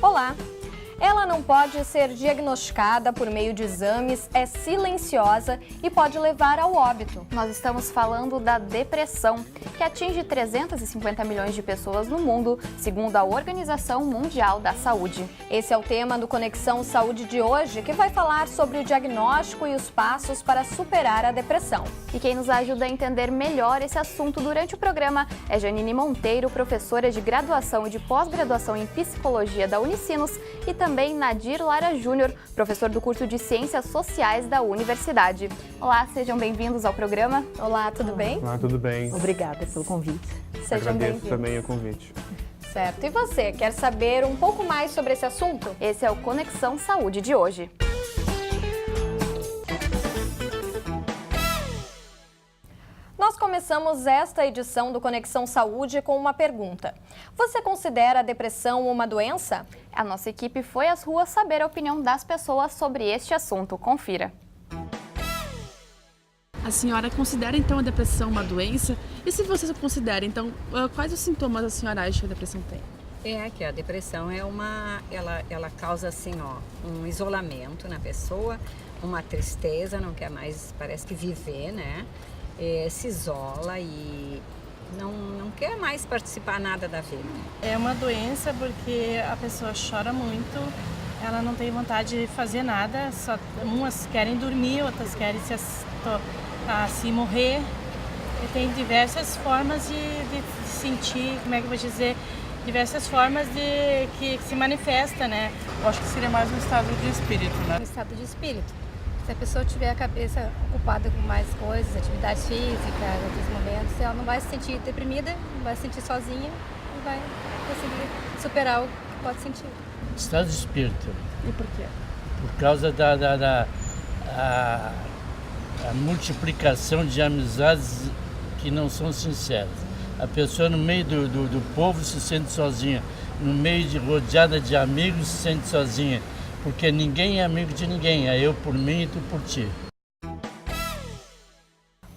Olá! Ela não pode ser diagnosticada por meio de exames, é silenciosa e pode levar ao óbito. Nós estamos falando da depressão, que atinge 350 milhões de pessoas no mundo, segundo a Organização Mundial da Saúde. Esse é o tema do Conexão Saúde de hoje, que vai falar sobre o diagnóstico e os passos para superar a depressão. E quem nos ajuda a entender melhor esse assunto durante o programa é Janine Monteiro, professora de graduação e de pós-graduação em psicologia da Unicinos, e também Nadir Lara Júnior, professor do curso de Ciências Sociais da Universidade. Olá, sejam bem-vindos ao programa. Olá, tudo bem? Olá, tudo bem. Obrigada pelo convite. Sejam Agradeço bem-vindos. também o convite. Certo. E você, quer saber um pouco mais sobre esse assunto? Esse é o Conexão Saúde de hoje. Nós começamos esta edição do Conexão Saúde com uma pergunta. Você considera a depressão uma doença? A nossa equipe foi às ruas saber a opinião das pessoas sobre este assunto. Confira. A senhora considera então a depressão uma doença? E se você considera, então, quais os sintomas a senhora acha que a depressão tem? É que a depressão é ela causa assim, um isolamento na pessoa, uma tristeza, não quer mais, parece que viver, né? Se isola e não quer mais participar nada da vida. É uma doença porque a pessoa chora muito, ela não tem vontade de fazer nada, só umas querem dormir, outras querem se morrer. E tem diversas formas de sentir, como é que eu vou dizer, diversas formas que se manifesta, né? Eu acho que seria mais um estado de espírito, né? Um estado de espírito. Se a pessoa tiver a cabeça ocupada com mais coisas, atividade física, em outros momentos, ela não vai se sentir deprimida, não vai se sentir sozinha e vai conseguir superar o que pode sentir. Estado de espírito. E por quê? Por causa da multiplicação de amizades que não são sinceras. A pessoa no meio do povo se sente sozinha, no meio rodeada de amigos se sente sozinha. Porque ninguém é amigo de ninguém, é eu por mim e tu por ti.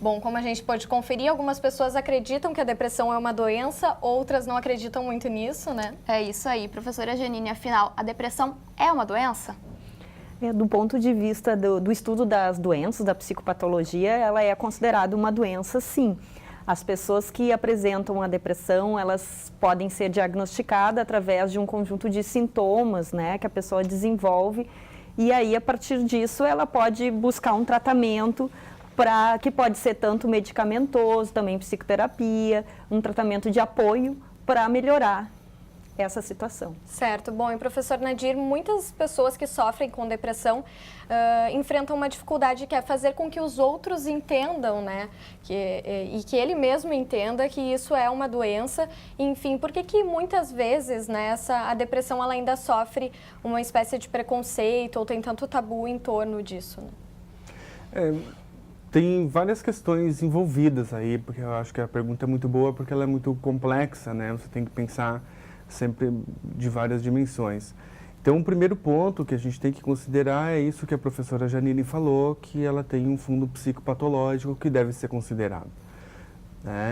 Bom, como a gente pode conferir, algumas pessoas acreditam que a depressão é uma doença, outras não acreditam muito nisso, né? É isso aí, professora Janine. Afinal, a depressão é uma doença? Do ponto de vista do estudo das doenças, da psicopatologia, ela é considerada uma doença, sim. As pessoas que apresentam a depressão, elas podem ser diagnosticadas através de um conjunto de sintomas, né, que a pessoa desenvolve, e aí, a partir disso, ela pode buscar um tratamento que pode ser tanto medicamentoso, também psicoterapia, um tratamento de apoio para melhorar essa situação. Certo. Bom, e professor Nadir, muitas pessoas que sofrem com depressão enfrentam uma dificuldade que é fazer com que os outros entendam, né? E que ele mesmo entenda que isso é uma doença. Enfim, por que muitas vezes, né, a depressão ela ainda sofre uma espécie de preconceito ou tem tanto tabu em torno disso? Né? Tem várias questões envolvidas aí, porque eu acho que a pergunta é muito boa porque ela é muito complexa, né? Você tem que pensar sempre de várias dimensões. Então, o primeiro ponto que a gente tem que considerar é isso que a professora Janine falou, que ela tem um fundo psicopatológico que deve ser considerado.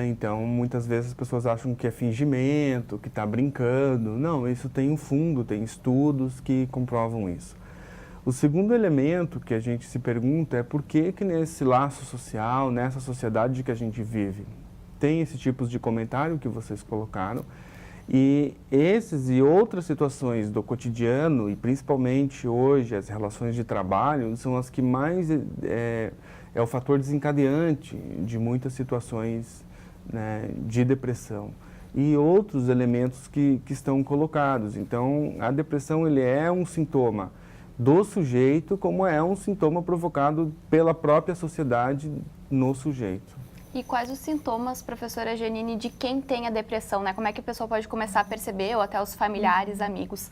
Então, muitas vezes as pessoas acham que é fingimento, que está brincando. Não, isso tem um fundo, tem estudos que comprovam isso. O segundo elemento que a gente se pergunta é por que nesse laço social, nessa sociedade que a gente vive, tem esse tipo de comentário que vocês colocaram. E esses e outras situações do cotidiano, e principalmente hoje as relações de trabalho, são as que mais é o fator desencadeante de muitas situações, né, de depressão. E outros elementos que estão colocados. Então, a depressão ele é um sintoma do sujeito, como é um sintoma provocado pela própria sociedade no sujeito. E quais os sintomas, professora Janine, de quem tem a depressão, né? Como é que a pessoa pode começar a perceber, ou até os familiares, amigos?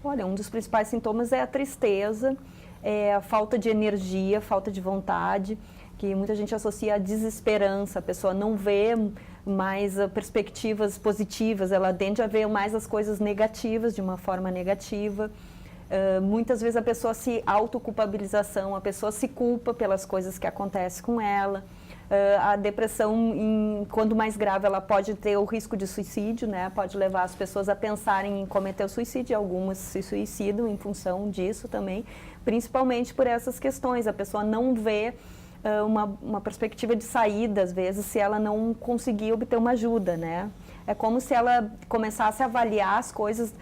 Olha, um dos principais sintomas é a tristeza, a falta de energia, falta de vontade, que muita gente associa à desesperança. A pessoa não vê mais perspectivas positivas, ela tende a ver mais as coisas negativas, de uma forma negativa. Muitas vezes a pessoa se autoculpabilização, a pessoa se culpa pelas coisas que acontecem com ela. A depressão, quando mais grave, ela pode ter o risco de suicídio, né? Pode levar as pessoas a pensarem em cometer o suicídio, algumas se suicidam em função disso também, principalmente por essas questões. A pessoa não vê uma perspectiva de saída, às vezes, se ela não conseguir obter uma ajuda, né? É como se ela começasse a avaliar as coisas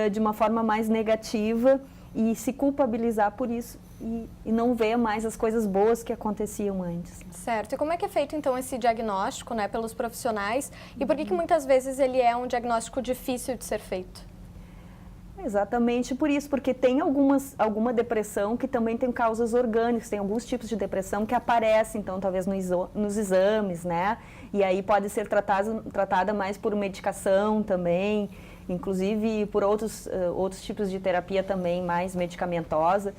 de uma forma mais negativa e se culpabilizar por isso e não ver mais as coisas boas que aconteciam antes. Certo. E como é que é feito, então, esse diagnóstico, né, pelos profissionais? E por que muitas vezes ele é um diagnóstico difícil de ser feito? Exatamente por isso, porque tem alguma depressão que também tem causas orgânicas, tem alguns tipos de depressão que aparecem, então, talvez nos exames, né? E aí pode ser tratada mais por medicação também, inclusive por outros tipos de terapia também mais medicamentosa.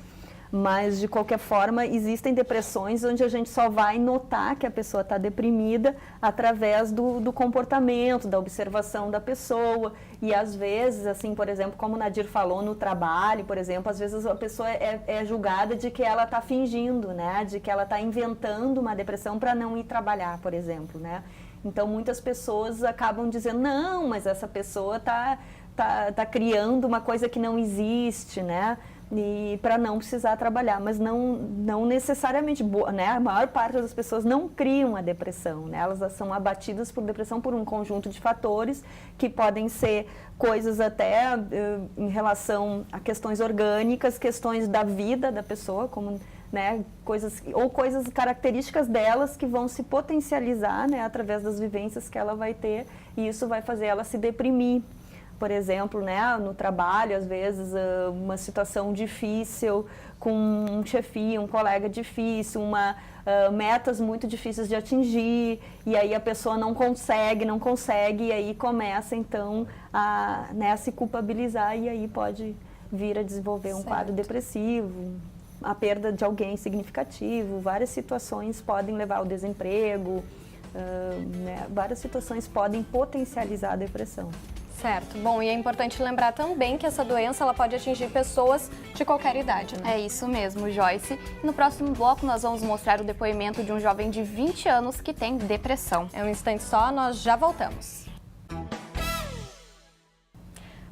Mas, de qualquer forma, existem depressões onde a gente só vai notar que a pessoa está deprimida através do comportamento, da observação da pessoa. E, às vezes, assim, por exemplo, como o Nadir falou, no trabalho, por exemplo, às vezes a pessoa é julgada de que ela está fingindo, né? De que ela está inventando uma depressão para não ir trabalhar, por exemplo, né? Então, muitas pessoas acabam dizendo, não, mas essa pessoa está criando uma coisa que não existe, né? E para não precisar trabalhar, mas não necessariamente, né? A maior parte das pessoas não criam a depressão, né? Elas são abatidas por depressão por um conjunto de fatores que podem ser coisas até em relação a questões orgânicas, questões da vida da pessoa, como, né, coisas características delas que vão se potencializar, né, através das vivências que ela vai ter, e isso vai fazer ela se deprimir. Por exemplo, né, no trabalho, às vezes, uma situação difícil com um chefia, um colega difícil, metas muito difíceis de atingir, e aí a pessoa não consegue, e aí começa, então, a se culpabilizar, e aí pode vir a desenvolver um quadro depressivo, a perda de alguém significativo, várias situações podem levar ao desemprego, né, várias situações podem potencializar a depressão. Certo. Bom, e é importante lembrar também que essa doença ela pode atingir pessoas de qualquer idade, né? É isso mesmo, Joyce. No próximo bloco nós vamos mostrar o depoimento de um jovem de 20 anos que tem depressão. É um instante só, nós já voltamos.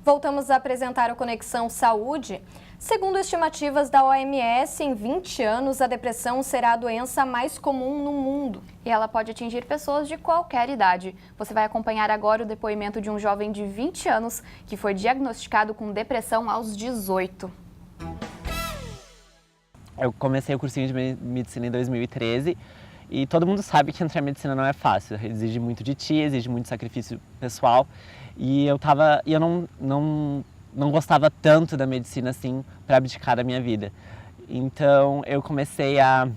Voltamos a apresentar o Conexão Saúde. Segundo estimativas da OMS, em 20 anos a depressão será a doença mais comum no mundo. E ela pode atingir pessoas de qualquer idade. Você vai acompanhar agora o depoimento de um jovem de 20 anos que foi diagnosticado com depressão aos 18. Eu comecei o cursinho de medicina em 2013 e todo mundo sabe que entrar em medicina não é fácil. Exige muito de ti, exige muito sacrifício pessoal. E eu não gostava tanto da medicina assim para abdicar da minha vida. Então eu comecei a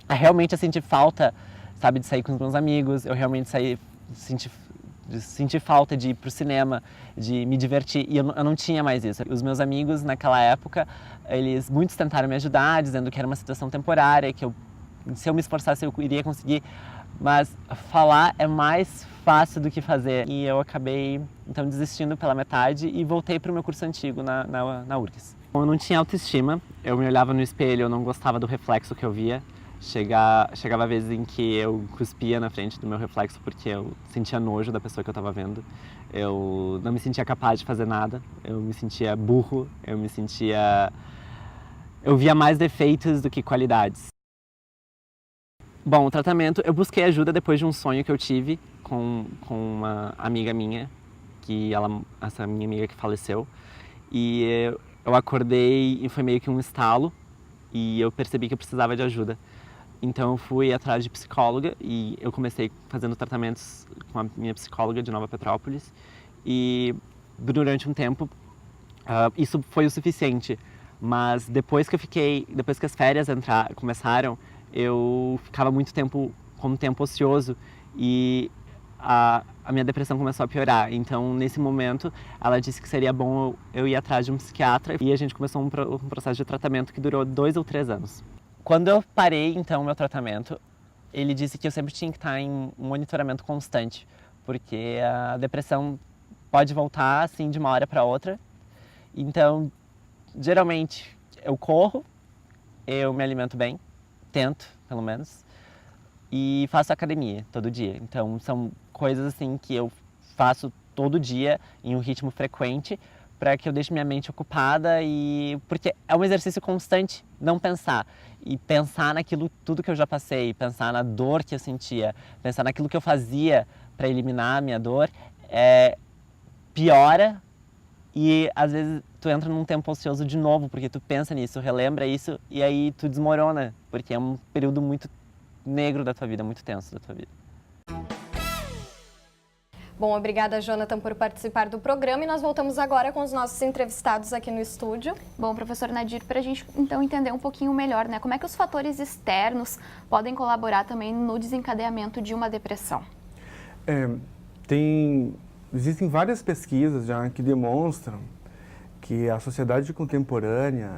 realmente sentir falta, sabe, de sair com os meus amigos. Eu realmente senti falta de ir pro cinema, de me divertir, e eu não tinha mais isso. Os meus amigos naquela época, muitos tentaram me ajudar, dizendo que era uma situação temporária, que se eu me esforçasse eu iria conseguir, mas falar é mais fácil do que fazer. E eu acabei, então, desistindo pela metade e voltei para o meu curso antigo na URGS. Eu não tinha autoestima, eu me olhava no espelho, eu não gostava do reflexo que eu via. Chegava vezes em que eu cuspia na frente do meu reflexo porque eu sentia nojo da pessoa que eu estava vendo. Eu não me sentia capaz de fazer nada, eu me sentia burro, eu via mais defeitos do que qualidades. Bom, o tratamento, eu busquei ajuda depois de um sonho que eu tive com uma amiga minha, essa minha amiga que faleceu, e eu acordei e foi meio que um estalo, e eu percebi que eu precisava de ajuda. Então eu fui atrás de psicóloga e eu comecei fazendo tratamentos com a minha psicóloga de Nova Petrópolis, e durante um tempo isso foi o suficiente, mas depois que as férias começaram, eu ficava muito tempo com um tempo ocioso e a minha depressão começou a piorar. Então, nesse momento, ela disse que seria bom eu ir atrás de um psiquiatra, e a gente começou um processo de tratamento que durou 2 ou 3 anos. Quando eu parei, então, o meu tratamento, ele disse que eu sempre tinha que estar em um monitoramento constante, porque a depressão pode voltar, assim, de uma hora para outra. Então, geralmente, eu corro, eu me alimento bem, tento, pelo menos, e faço academia todo dia. Então, são coisas assim que eu faço todo dia em um ritmo frequente para que eu deixe minha mente ocupada e porque é um exercício constante, não pensar e pensar naquilo tudo que eu já passei, pensar na dor que eu sentia, pensar naquilo que eu fazia para eliminar a minha dor, piora e às vezes tu entra num tempo ocioso de novo porque tu pensa nisso, relembra isso e aí tu desmorona, porque é um período muito negro da tua vida, muito tenso da tua vida. Bom, obrigada, Jonathan, por participar do programa e nós voltamos agora com os nossos entrevistados aqui no estúdio. Bom, professor Nadir, para a gente então entender um pouquinho melhor, né, como é que os fatores externos podem colaborar também no desencadeamento de uma depressão? Existem várias pesquisas já que demonstram que a sociedade contemporânea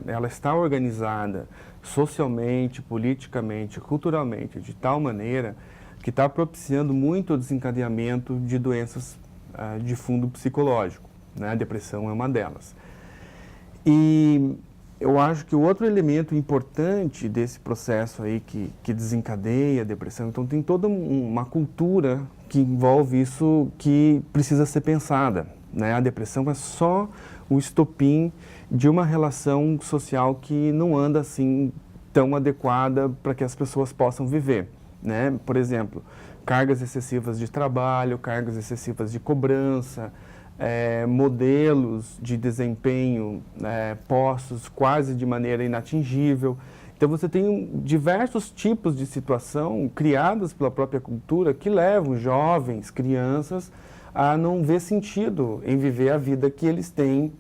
ela está organizada socialmente, politicamente, culturalmente, de tal maneira que está propiciando muito o desencadeamento de doenças de fundo psicológico, né? A depressão é uma delas. E eu acho que o outro elemento importante desse processo aí que desencadeia a depressão, então tem toda uma cultura que envolve isso que precisa ser pensada, né? A depressão é só o estopim de uma relação social que não anda assim tão adequada para que as pessoas possam viver, né? Por exemplo, cargas excessivas de trabalho, cargas excessivas de cobrança, modelos de desempenho postos quase de maneira inatingível. Então você tem diversos tipos de situação criadas pela própria cultura que levam jovens, crianças a não ver sentido em viver a vida que eles têm,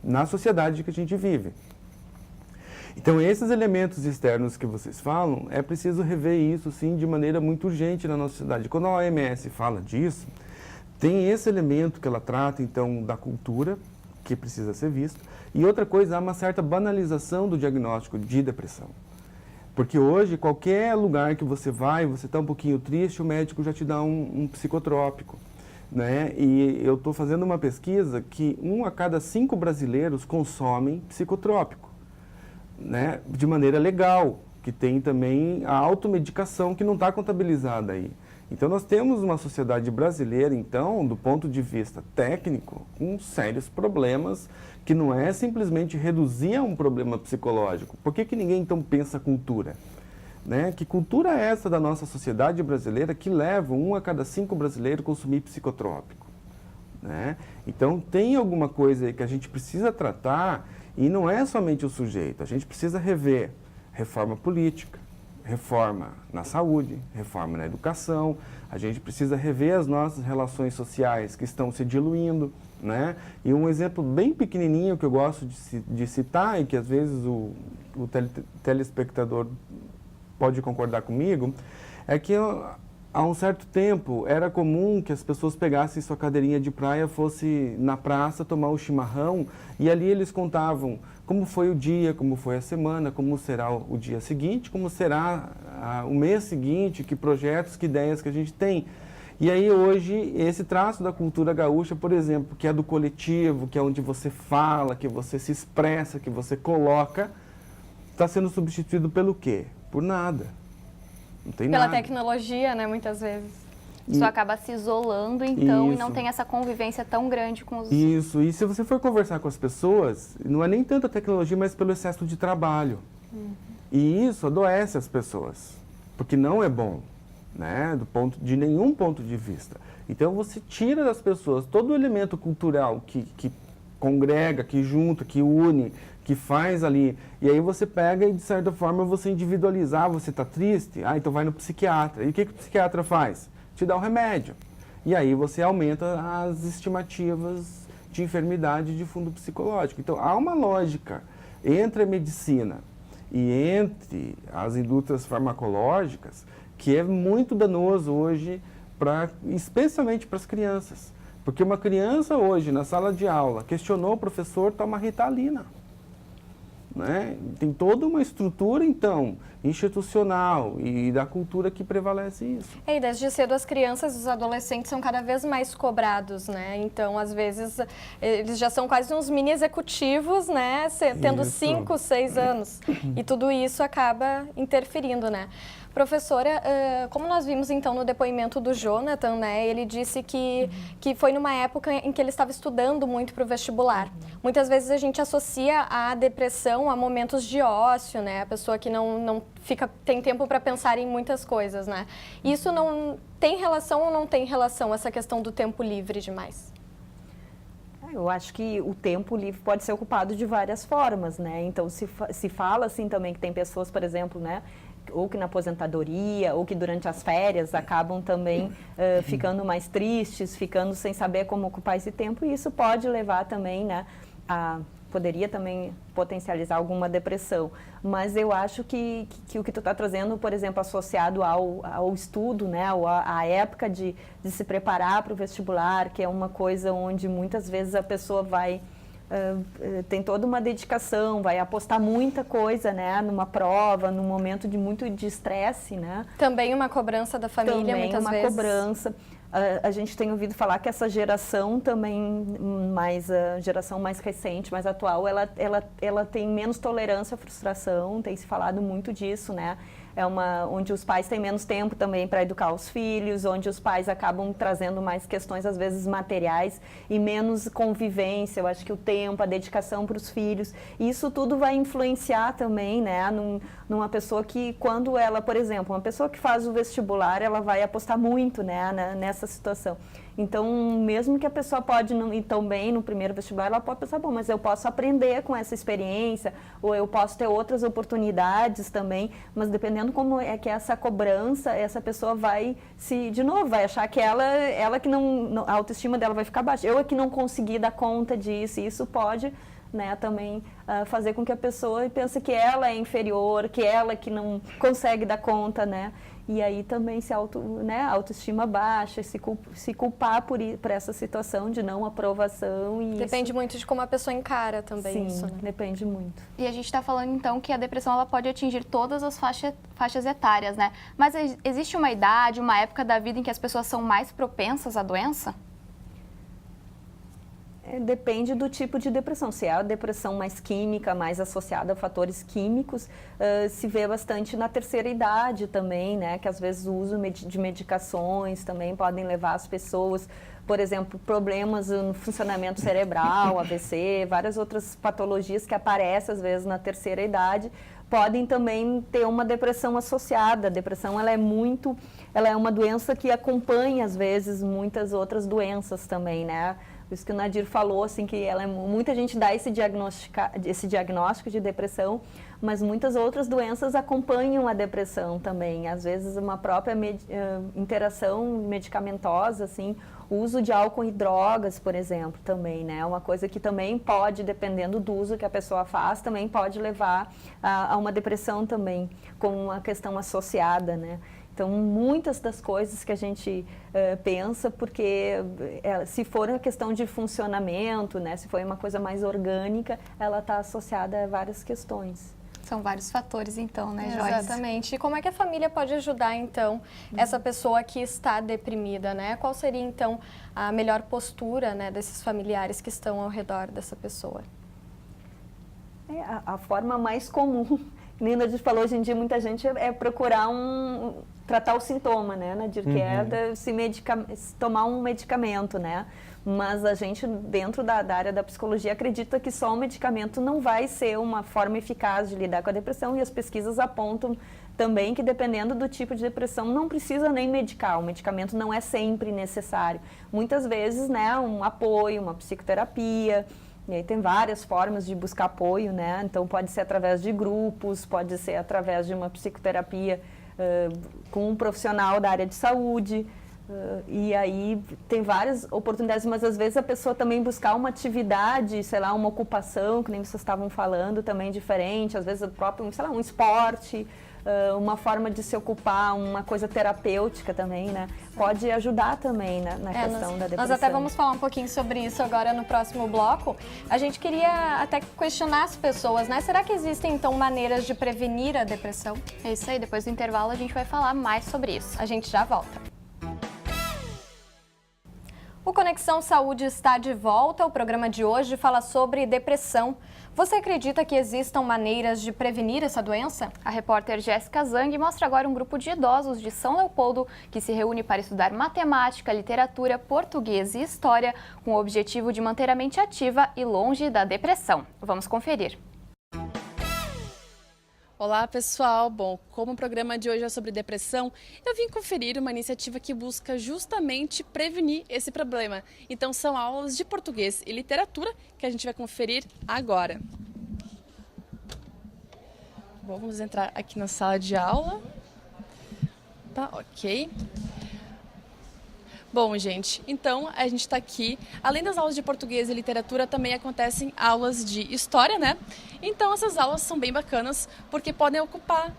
na sociedade que a gente vive. Então, esses elementos externos que vocês falam, é preciso rever isso, sim, de maneira muito urgente na nossa sociedade. Quando a OMS fala disso, tem esse elemento que ela trata, então, da cultura, que precisa ser visto, e outra coisa, há uma certa banalização do diagnóstico de depressão. Porque hoje, qualquer lugar que você vai, você está um pouquinho triste, o médico já te dá um psicotrópico, né? E eu estou fazendo uma pesquisa que 1 a cada 5 brasileiros consomem psicotrópico, né, de maneira legal, que tem também a automedicação que não está contabilizada aí. Então nós temos uma sociedade brasileira, então, do ponto de vista técnico, com sérios problemas, que não é simplesmente reduzir a um problema psicológico. Por que ninguém então pensa cultura? Né? Que cultura é essa da nossa sociedade brasileira que leva 1 a cada 5 brasileiros a consumir psicotrópico? Né? Então tem alguma coisa aí que a gente precisa tratar. E não é somente o sujeito, a gente precisa rever reforma política, reforma na saúde, reforma na educação, a gente precisa rever as nossas relações sociais que estão se diluindo, né? E um exemplo bem pequenininho que eu gosto de citar e que às vezes o telespectador pode concordar comigo, é que há um certo tempo era comum que as pessoas pegassem sua cadeirinha de praia, fosse na praça tomar um chimarrão e ali eles contavam como foi o dia, como foi a semana, como será o dia seguinte, como será o mês seguinte, que projetos, que ideias que a gente tem. E aí hoje esse traço da cultura gaúcha, por exemplo, que é do coletivo, que é onde você fala, que você se expressa, que você coloca, está sendo substituído pelo quê? Por nada. Não tem Pela nada. Tecnologia, né, muitas vezes. Isso acaba se isolando, então, Isso. e não tem essa convivência tão grande com os... Isso, e se você for conversar com as pessoas, não é nem tanto a tecnologia, mas pelo excesso de trabalho. E isso adoece as pessoas, porque não é bom, né, de nenhum ponto de vista. Então você tira das pessoas todo o elemento cultural que congrega, que junta, que une, que faz ali, e aí você pega e de certa forma você individualizar, você está triste, então vai no psiquiatra. E o que o psiquiatra faz? Te dá um remédio. E aí você aumenta as estimativas de enfermidade de fundo psicológico. Então há uma lógica entre a medicina e entre as indústrias farmacológicas que é muito danoso hoje, especialmente para as crianças. Porque uma criança hoje, na sala de aula, questionou o professor, toma Ritalina. né? Tem toda uma estrutura, então, institucional e da cultura que prevalece isso. E desde cedo as crianças e os adolescentes são cada vez mais cobrados, né? Então, às vezes, eles já são quase uns mini executivos, né? Tendo 5, 6 anos. E tudo isso acaba interferindo, né? Professora, como nós vimos então no depoimento do Jonathan, né, ele disse que foi numa época em que ele estava estudando muito para o vestibular. Muitas vezes a gente associa a depressão a momentos de ócio, né, a pessoa que não tem tempo para pensar em muitas coisas, né. Isso não tem relação ou não tem relação, essa questão do tempo livre demais? Eu acho que o tempo livre pode ser ocupado de várias formas, né, então se fala assim também que tem pessoas, por exemplo, né, ou que na aposentadoria, ou que durante as férias acabam também ficando mais tristes, ficando sem saber como ocupar esse tempo, e isso pode levar também, né, poderia também potencializar alguma depressão. Mas eu acho que o que tu está trazendo, por exemplo, associado ao estudo, né, à época de se preparar para o vestibular, que é uma coisa onde muitas vezes a pessoa vai... tem toda uma dedicação, vai apostar muita coisa, né, numa prova, num momento de muito de estresse, né. Também uma cobrança da família, muitas vezes. Também uma cobrança. A gente tem ouvido falar que essa geração também, a geração mais recente, mais atual, ela tem menos tolerância à frustração, tem se falado muito disso, né. Onde os pais têm menos tempo também para educar os filhos, onde os pais acabam trazendo mais questões, às vezes, materiais e menos convivência. Eu acho que o tempo, a dedicação para os filhos, isso tudo vai influenciar também, né, numa pessoa que, quando ela, por exemplo, uma pessoa que faz o vestibular, ela vai apostar muito, né, nessa situação. Então, mesmo que a pessoa pode não ir tão bem no primeiro vestibular, ela pode pensar, bom, mas eu posso aprender com essa experiência, ou eu posso ter outras oportunidades também, mas dependendo como é que essa cobrança, essa pessoa vai vai achar que ela que a autoestima dela vai ficar baixa. Eu é que não consegui dar conta disso, e isso pode, né, também fazer com que a pessoa pense que ela é inferior, que ela que não consegue dar conta, né? E aí também a autoestima baixa, se culpar por essa situação de não aprovação. E depende muito de como a pessoa encara também. Sim, isso, né? Depende muito. E a gente está falando então que a depressão ela pode atingir todas as faixas etárias, né? Mas existe uma idade, uma época da vida em que as pessoas são mais propensas à doença? Depende do tipo de depressão. Se é a depressão mais química, mais associada a fatores químicos, se vê bastante na terceira idade também, né? Que às vezes o uso de medicações também podem levar as pessoas, por exemplo, problemas no funcionamento cerebral, AVC, várias outras patologias que aparecem às vezes na terceira idade, podem também ter uma depressão associada. A depressão ela é uma doença que acompanha às vezes muitas outras doenças também, né? Por isso que o Nadir falou, assim, que muita gente dá esse diagnóstico de depressão, mas muitas outras doenças acompanham a depressão também. Às vezes uma própria interação medicamentosa, assim, o uso de álcool e drogas, por exemplo, também, né? Uma coisa que também pode, dependendo do uso que a pessoa faz, também pode levar a uma depressão também, com uma questão associada, né? Então, muitas das coisas que a gente pensa, porque se for uma questão de funcionamento, né, se for uma coisa mais orgânica, ela está associada a várias questões. São vários fatores, então, né, Joyce? Exatamente. E como é que a família pode ajudar, então, essa pessoa que está deprimida, né? Qual seria, então, a melhor postura, né, desses familiares que estão ao redor dessa pessoa? A forma mais comum, Nina falou, hoje em dia muita gente procurar tratar o sintoma, né, Nadir, que é tomar um medicamento, né? Mas a gente, dentro da área da psicologia, acredita que só o medicamento não vai ser uma forma eficaz de lidar com a depressão, e as pesquisas apontam também que, dependendo do tipo de depressão, não precisa nem medicar, o medicamento não é sempre necessário. Muitas vezes, né, um apoio, uma psicoterapia, e aí tem várias formas de buscar apoio, né? Então pode ser através de grupos, pode ser através de uma psicoterapia com um profissional da área de saúde, e aí tem várias oportunidades, mas às vezes a pessoa também buscar uma atividade, sei lá, uma ocupação, que nem vocês estavam falando, também diferente, às vezes o próprio, sei lá, um esporte, uma forma de se ocupar, uma coisa terapêutica também, né? Pode ajudar também na questão da depressão. Nós até vamos falar um pouquinho sobre isso agora no próximo bloco. A gente queria até questionar as pessoas, né? Será que existem, então, maneiras de prevenir a depressão? É isso aí, depois do intervalo a gente vai falar mais sobre isso. A gente já volta. O Conexão Saúde está de volta. O programa de hoje fala sobre depressão. Você acredita que existam maneiras de prevenir essa doença? A repórter Jéssica Zang mostra agora um grupo de idosos de São Leopoldo que se reúne para estudar matemática, literatura, português e história com o objetivo de manter a mente ativa e longe da depressão. Vamos conferir. Olá, pessoal! Bom, como o programa de hoje é sobre depressão, eu vim conferir uma iniciativa que busca justamente prevenir esse problema. Então, são aulas de português e literatura que a gente vai conferir agora. Bom, vamos entrar aqui na sala de aula. Tá, ok. Bom, gente, então a gente está aqui. Além das aulas de português e literatura, também acontecem aulas de história, né? Então essas aulas são bem bacanas, porque podem ocupar,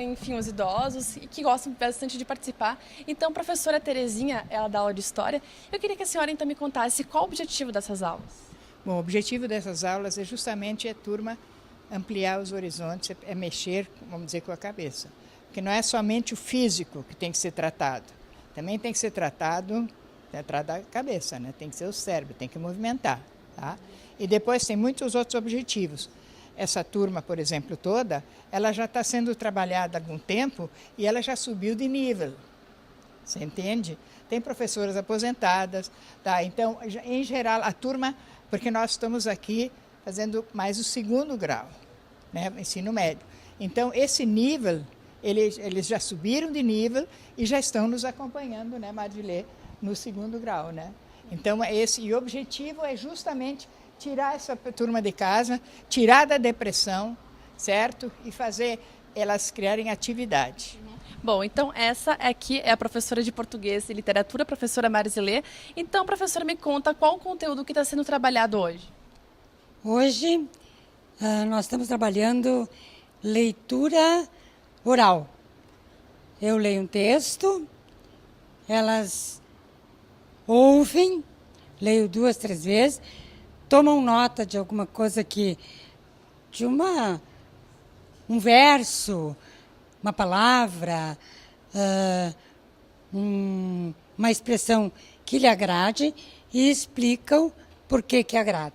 enfim, os idosos que gostam bastante de participar. Então, a professora Terezinha, ela dá aula de história. Eu queria que a senhora então me contasse qual o objetivo dessas aulas. Bom, o objetivo dessas aulas é justamente a turma ampliar os horizontes, é mexer, vamos dizer, com a cabeça. Porque não é somente o físico que tem que ser tratado. Também tem que ser tratado da cabeça, né? Tem que ser o cérebro, tem que movimentar, tá? E depois tem muitos outros objetivos. Essa turma, por exemplo, toda, ela já está sendo trabalhada há algum tempo e ela já subiu de nível, você entende? Tem professoras aposentadas, tá? Então, em geral, a turma, porque nós estamos aqui fazendo mais o 2º grau, né? Ensino médio. Então, esse nível... Eles já subiram de nível e já estão nos acompanhando, né, Marilê, no 2º grau, né? Então, e o objetivo é justamente tirar essa turma de casa, tirar da depressão, certo? E fazer elas criarem atividade. Bom, então essa aqui é a professora de português e literatura, a professora Marilê. Então, professora, me conta qual o conteúdo que está sendo trabalhado hoje. Hoje, nós estamos trabalhando leitura oral. Eu leio um texto, elas ouvem, leio 2, 3 vezes, tomam nota de alguma coisa de um verso, uma palavra, uma expressão que lhe agrade e explicam por que agrada.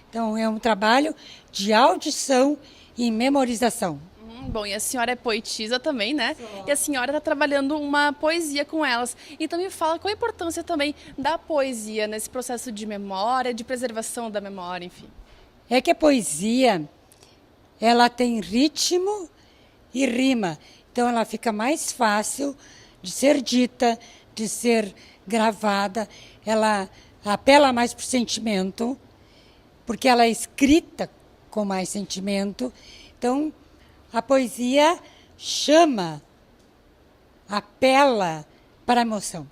Então, é um trabalho de audição e memorização. Bom, e a senhora é poetisa também, né? E a senhora está trabalhando uma poesia com elas. Então me fala qual a importância também da poesia nesse processo de memória, de preservação da memória, enfim. É que a poesia, ela tem ritmo e rima. Então ela fica mais fácil de ser dita, de ser gravada. Ela apela mais para o sentimento, porque ela é escrita com mais sentimento. Então, a poesia chama, apela para a emoção.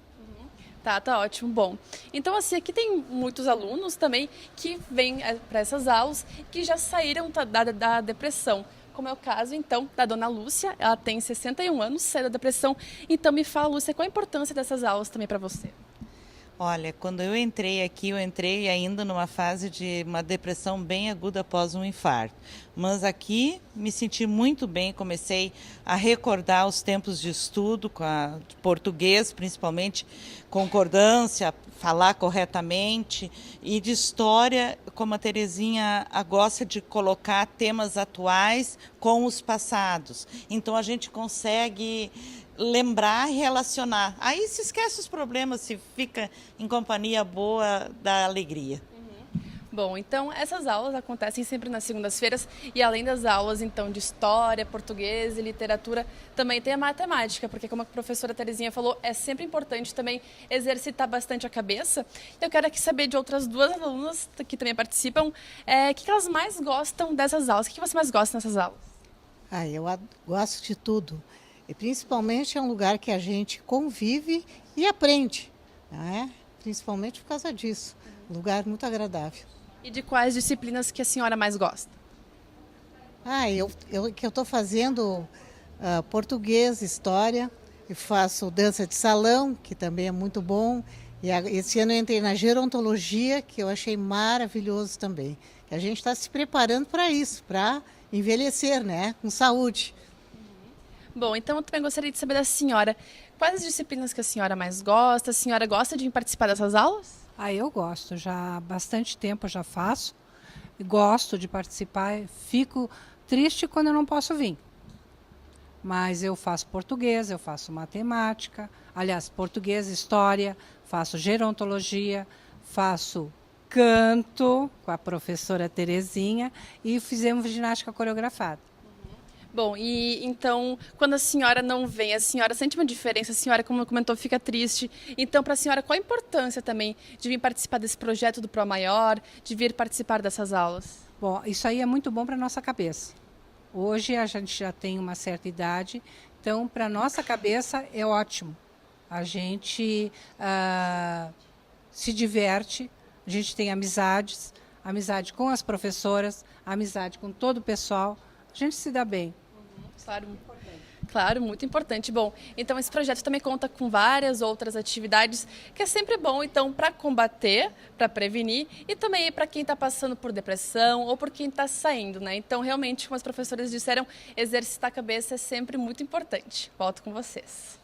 Tá ótimo. Bom, então assim, aqui tem muitos alunos também que vêm para essas aulas que já saíram da depressão. Como é o caso, então, da dona Lúcia. Ela tem 61 anos, saiu da depressão. Então me fala, Lúcia, qual a importância dessas aulas também para você? Olha, quando eu entrei aqui, eu entrei ainda numa fase de uma depressão bem aguda após um infarto. Mas aqui me senti muito bem, comecei a recordar os tempos de estudo, de português principalmente, concordância, falar corretamente, e de história, como a Terezinha gosta de colocar temas atuais com os passados. Então a gente consegue lembrar e relacionar. Aí se esquece os problemas, se fica em companhia boa da alegria. Bom, então essas aulas acontecem sempre nas segundas-feiras e além das aulas então de história, português e literatura, também tem a matemática, porque como a professora Terezinha falou, é sempre importante também exercitar bastante a cabeça. Eu quero aqui saber de outras 2 alunas que também participam, o que elas mais gostam dessas aulas, o que você mais gosta nessas aulas? Eu gosto de tudo. E principalmente é um lugar que a gente convive e aprende, né? Principalmente por causa disso. Um lugar muito agradável. E de quais disciplinas que a senhora mais gosta? Que eu estou fazendo português, história, e faço dança de salão, que também é muito bom. E esse ano eu entrei na gerontologia, que eu achei maravilhoso também. E a gente está se preparando para isso, para envelhecer, né, com saúde. Bom, então eu também gostaria de saber da senhora, quais as disciplinas que a senhora mais gosta? A senhora gosta de participar dessas aulas? Eu gosto, já há bastante tempo eu já faço, gosto de participar, fico triste quando eu não posso vir. Mas eu faço português, eu faço matemática, aliás, português, história, faço gerontologia, faço canto com a professora Terezinha e fizemos ginástica coreografada. Bom, e então, quando a senhora não vem, a senhora sente uma diferença, a senhora, como comentou, fica triste. Então, para a senhora, qual a importância também de vir participar desse projeto do Pro Maior, de vir participar dessas aulas? Bom, isso aí é muito bom para a nossa cabeça. Hoje a gente já tem uma certa idade, então, para a nossa cabeça é ótimo. A gente se diverte, a gente tem amizades, amizade com as professoras, amizade com todo o pessoal, a gente se dá bem. Claro, muito importante. Bom, então esse projeto também conta com várias outras atividades, que é sempre bom, então, para combater, para prevenir e também para quem está passando por depressão ou por quem está saindo, né? Então, realmente, como as professoras disseram, exercitar a cabeça é sempre muito importante. Volto com vocês.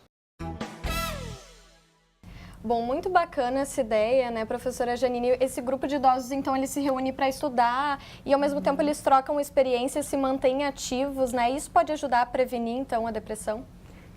Bom, muito bacana essa ideia, né, professora Janine? Esse grupo de idosos, então, ele se reúne para estudar e, ao mesmo tempo, eles trocam experiências, se mantêm ativos, né? Isso pode ajudar a prevenir, então, a depressão?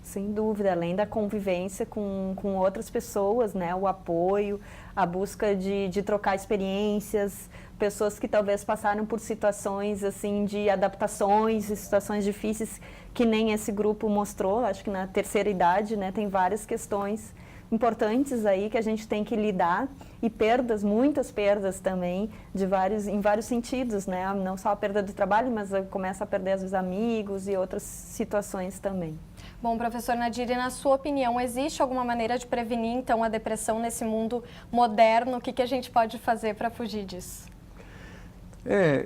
Sem dúvida, além da convivência com outras pessoas, né, o apoio, a busca de trocar experiências, pessoas que talvez passaram por situações assim de adaptações, situações difíceis que nem esse grupo mostrou. Acho que na terceira idade, né, tem várias questões importantes aí que a gente tem que lidar e perdas, muitas perdas também, em vários sentidos, né? Não só a perda do trabalho, mas começa a perder às vezes amigos e outras situações também. Bom, professor Nadir, na sua opinião, existe alguma maneira de prevenir então a depressão nesse mundo moderno? O que a gente pode fazer para fugir disso?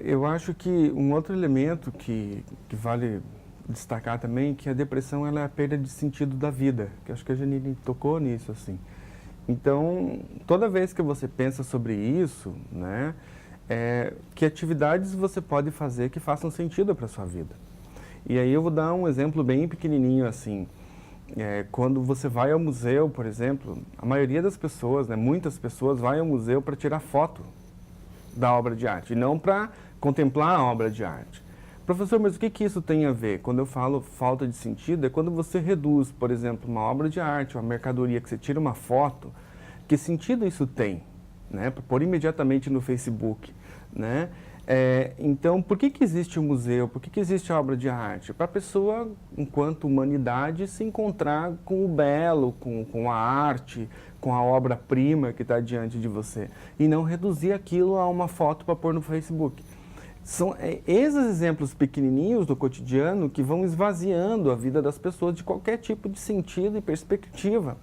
Eu acho que um outro elemento que vale destacar também, que a depressão ela é a perda de sentido da vida, que acho que a Janine tocou nisso, assim. Então, toda vez que você pensa sobre isso, né, que atividades você pode fazer que façam sentido para a sua vida. E aí eu vou dar um exemplo bem pequenininho, assim. Quando você vai ao museu, por exemplo, a maioria das pessoas, né, muitas pessoas, vai ao museu para tirar foto da obra de arte, e não para contemplar a obra de arte. Professor, mas o que isso tem a ver? Quando eu falo falta de sentido, é quando você reduz, por exemplo, uma obra de arte, uma mercadoria, que você tira uma foto, que sentido isso tem? Né? Para pôr imediatamente no Facebook, né? Então, por que existe o museu? Por que existe a obra de arte? Para a pessoa, enquanto humanidade, se encontrar com o belo, com a arte, com a obra-prima que está diante de você. E não reduzir aquilo a uma foto para pôr no Facebook. São esses exemplos pequenininhos do cotidiano que vão esvaziando a vida das pessoas de qualquer tipo de sentido e perspectiva,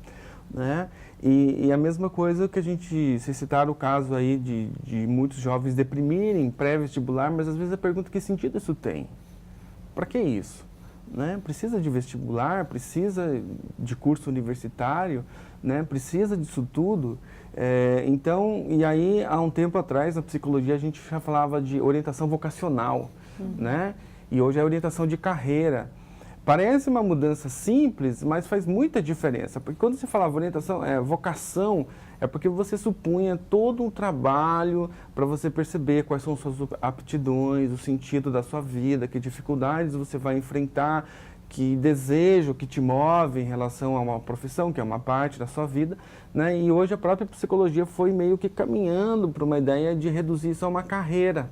né? E a mesma coisa que a gente, se citar o caso aí de muitos jovens deprimirem pré-vestibular, mas às vezes a pergunta: que sentido isso tem? Para que isso? Né? Precisa de vestibular? Precisa de curso universitário? Né? Precisa disso tudo? Então, e aí, há um tempo atrás, na psicologia, a gente já falava de orientação vocacional, né? E hoje é orientação de carreira. Parece uma mudança simples, mas faz muita diferença, porque quando você falava orientação, vocação, é porque você supunha todo um trabalho para você perceber quais são suas aptidões, o sentido da sua vida, que dificuldades você vai enfrentar, que desejo que te move em relação a uma profissão, que é uma parte da sua vida, né? E hoje a própria psicologia foi meio que caminhando para uma ideia de reduzir isso a uma carreira,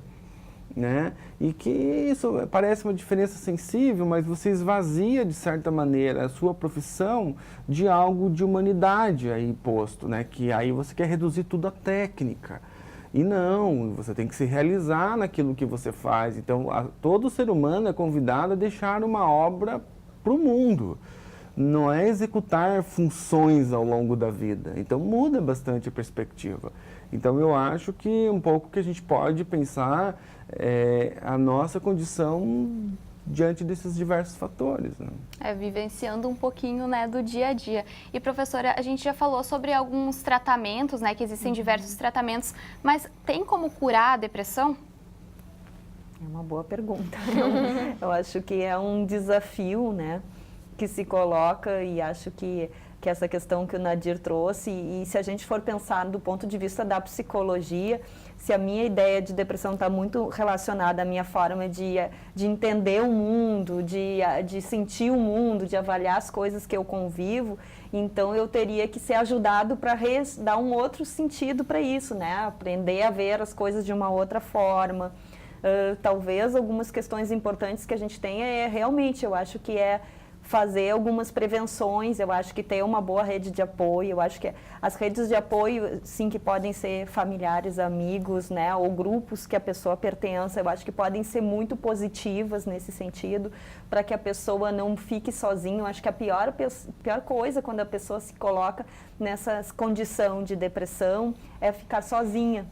né? E que isso parece uma diferença sensível, mas você esvazia, de certa maneira, a sua profissão de algo de humanidade aí posto, né? Que aí você quer reduzir tudo à técnica. E não, você tem que se realizar naquilo que você faz. Então, todo ser humano é convidado a deixar uma obra para o mundo. Não é executar funções ao longo da vida. Então, muda bastante a perspectiva. Então, eu acho que um pouco que a gente pode pensar a nossa condição diante desses diversos fatores, né? Vivenciando um pouquinho, né, do dia a dia. E, professora, a gente já falou sobre alguns tratamentos, né, que existem diversos tratamentos, mas tem como curar a depressão? É uma boa pergunta. Eu acho que é um desafio, né, que se coloca, e acho que essa questão que o Nadir trouxe, e se a gente for pensar do ponto de vista da psicologia, se a minha ideia de depressão está muito relacionada à minha forma de entender o mundo, de sentir o mundo, de avaliar as coisas que eu convivo, então eu teria que ser ajudado para dar um outro sentido para isso, né? Aprender a ver as coisas de uma outra forma. Talvez algumas questões importantes que a gente tenha realmente, eu acho que fazer algumas prevenções, eu acho que ter uma boa rede de apoio, eu acho que as redes de apoio, sim, que podem ser familiares, amigos, né, ou grupos que a pessoa pertença, eu acho que podem ser muito positivas nesse sentido, para que a pessoa não fique sozinha. Eu acho que a pior coisa quando a pessoa se coloca nessa condição de depressão é ficar sozinha.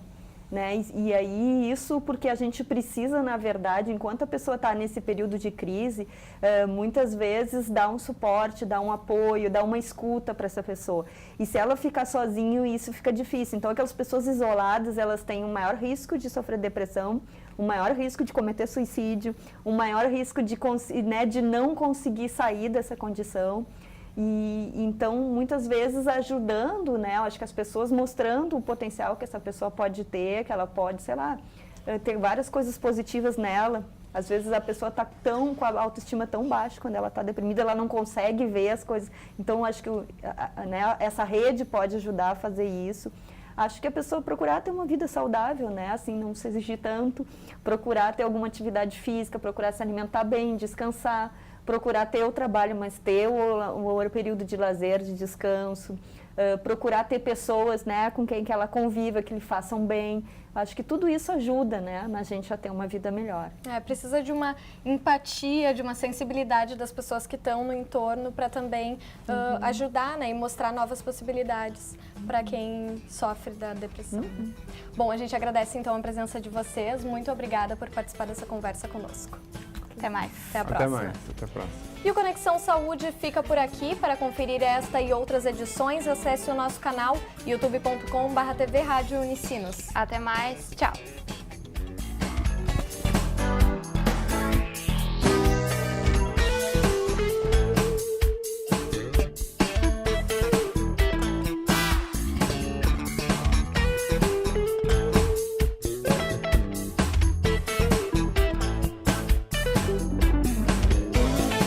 Né? E aí isso porque a gente precisa, na verdade, enquanto a pessoa está nesse período de crise, muitas vezes dar um suporte, dar um apoio, dar uma escuta para essa pessoa. E se ela ficar sozinha, isso fica difícil. Então aquelas pessoas isoladas, elas têm um maior risco de sofrer depressão, um maior risco de cometer suicídio, um maior risco de não conseguir sair dessa condição. E então, muitas vezes ajudando, né, eu acho que as pessoas mostrando o potencial que essa pessoa pode ter, que ela pode, sei lá, ter várias coisas positivas nela. Às vezes a pessoa está com a autoestima tão baixa, quando ela está deprimida, ela não consegue ver as coisas. Então, acho que né, essa rede pode ajudar a fazer isso. Acho que a pessoa procurar ter uma vida saudável, né, assim, não se exigir tanto, procurar ter alguma atividade física, procurar se alimentar bem, descansar, procurar ter o trabalho, mas ter o período de lazer, de descanso, procurar ter pessoas, né, com quem que ela conviva, que lhe façam bem. Acho que tudo isso ajuda, né, a gente a ter uma vida melhor. Precisa de uma empatia, de uma sensibilidade das pessoas que estão no entorno para também ajudar, né, e mostrar novas possibilidades para quem sofre da depressão. Bom, a gente agradece então a presença de vocês. Muito obrigada por participar dessa conversa conosco. Até mais. Até a próxima. Até a próxima. E o Conexão Saúde fica por aqui. Para conferir esta e outras edições, acesse o nosso canal youtube.com/TV Rádio Unicinos. Até mais. Tchau.